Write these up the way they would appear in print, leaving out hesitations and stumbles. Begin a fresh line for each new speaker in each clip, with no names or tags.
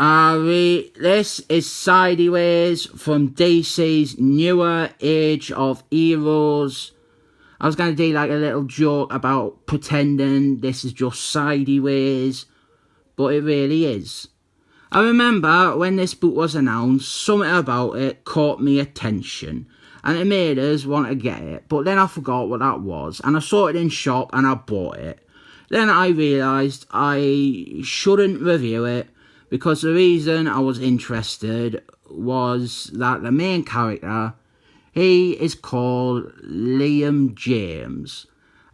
This is Sideways from DC's newer Age of Heroes. I was going to do like a little joke about pretending this is just Sideways, but it really is. I remember when this book was announced, something about it caught me attention, and it made us want to get it, but then I forgot what that was, and I saw it in shop and I bought it. Then I realised I shouldn't review it, because the reason I was interested was that the main character, he is called Liam James,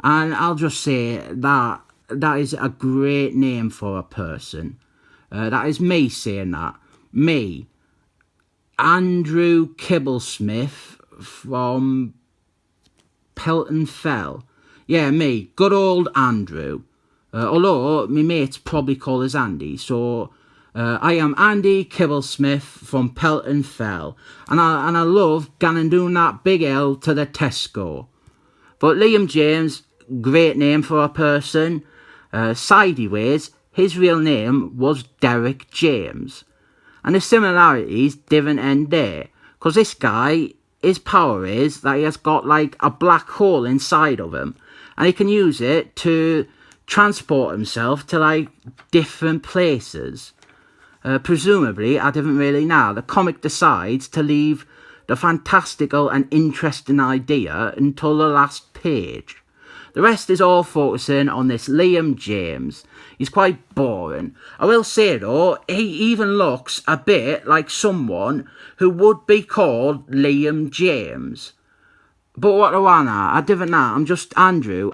and I'll just say that is a great name for a person. That is me saying that. Me, Andrew Kibblesmith from Pelton Fell. Yeah, me, good old Andrew. Although my mates probably call us Andy, so I am Andy Kibblesmith from Pelton Fell, and I love going doing that big L to the Tesco. But Liam James, great name for a person. Sideways, his real name was Derek James. And the similarities didn't end there, because this guy, his power is that he has got like a black hole inside of him, and he can use it to transport himself to like different places. Presumably, I didn't really know, the comic decides to leave the fantastical and interesting idea until the last page. The rest is all focusing on this Liam James. He's quite boring. I will say though, he even looks a bit like someone who would be called Liam James. But what do I know? I didn't know. I'm just Andy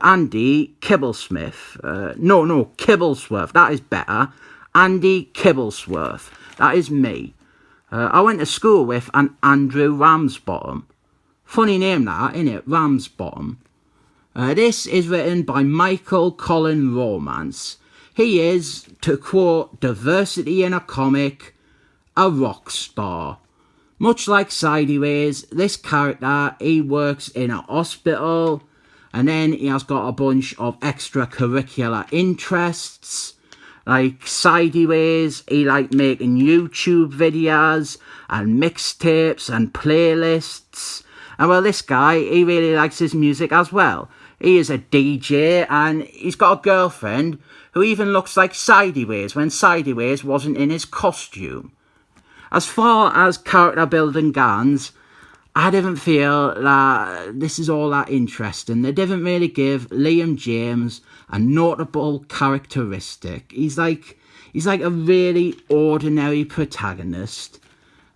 Kibblesmith. No, Kibblesworth. That is better. Andy Kibblesworth. That is me. I went to school with an Andrew Ramsbottom. Funny name that, innit? Ramsbottom. This is written by Michael Colin Romance. He is, to quote Diversity in a Comic, a rock star. Much like Sideways, this character, he works in a hospital, and then he has got a bunch of extracurricular interests. Like Sideways, he like making YouTube videos and mixtapes and playlists. And well, this guy, he really likes his music as well. He is a DJ, and he's got a girlfriend who even looks like Sideways when Sideways wasn't in his costume. As far as character building goes, I didn't feel that this is all that interesting. They didn't really give Liam James a notable characteristic. He's like a really ordinary protagonist.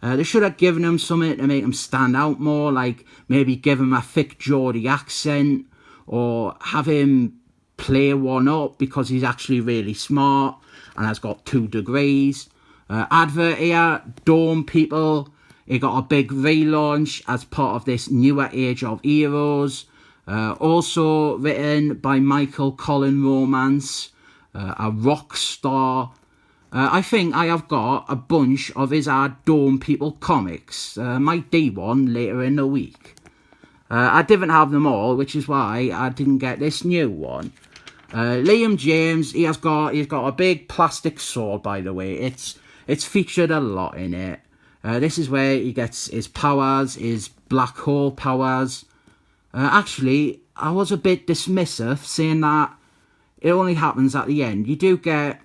They should have given him something to make him stand out more, like maybe give him a thick Geordie accent, or have him play one up because he's actually really smart and has got 2 degrees. Advert here, Dome people, he got a big relaunch as part of this newer Age of Heroes. Also written by Michael Colin Romance, a rock star. I think I have got a bunch of his Dome people comics. Might do one later in the week. I didn't have them all, which is why I didn't get this new one. Liam James, he's got a big plastic sword, by the way. It's featured a lot in it. This is where he gets his powers, his black hole powers. Actually, I was a bit dismissive, saying that it only happens at the end. You do get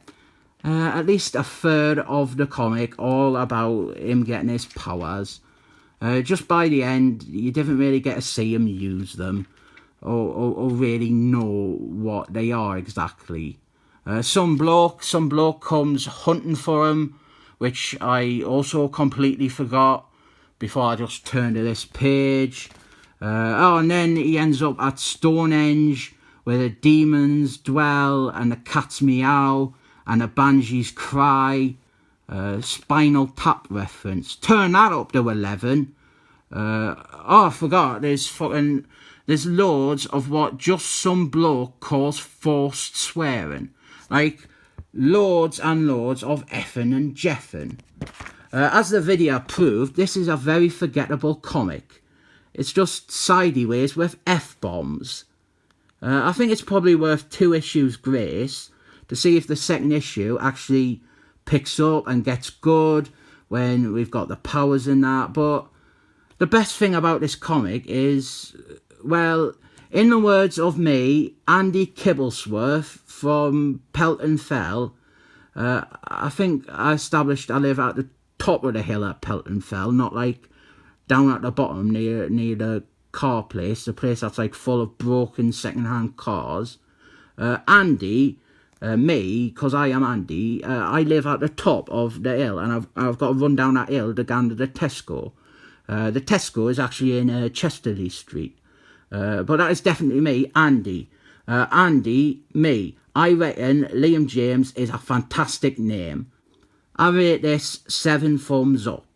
at least a third of the comic all about him getting his powers. Just by the end, you didn't really get to see him use them, or really know what they are exactly. Some bloke comes hunting for him, which I also completely forgot before I just turned to this page. And then he ends up at Stonehenge, where the demons dwell, and the cats meow, and the banshees cry. Spinal Tap reference. Turn that up to 11. I forgot. There's loads of what just some bloke calls forced swearing. Like, loads and loads of effing and jeffing. As the video proved, this is a very forgettable comic. It's just Sideways with F-bombs. I think it's probably worth 2 issues grace to see if the second issue actually picks up and gets good when we've got the powers and that. But the best thing about this comic is, well, in the words of me, Andy Kibblesworth from Pelton Fell, I think I established I live at the top of the hill at Pelton Fell, not like down at the bottom near the car place, the place that's like full of broken second-hand cars. Andy, me, because I am Andy, I live at the top of the hill, and I've got to run down that hill to go to the Tesco. The Tesco is actually in Chesterley Street. But that is definitely me, Andy. Andy, me. I reckon Liam James is a fantastic name. I rate this 7 thumbs up.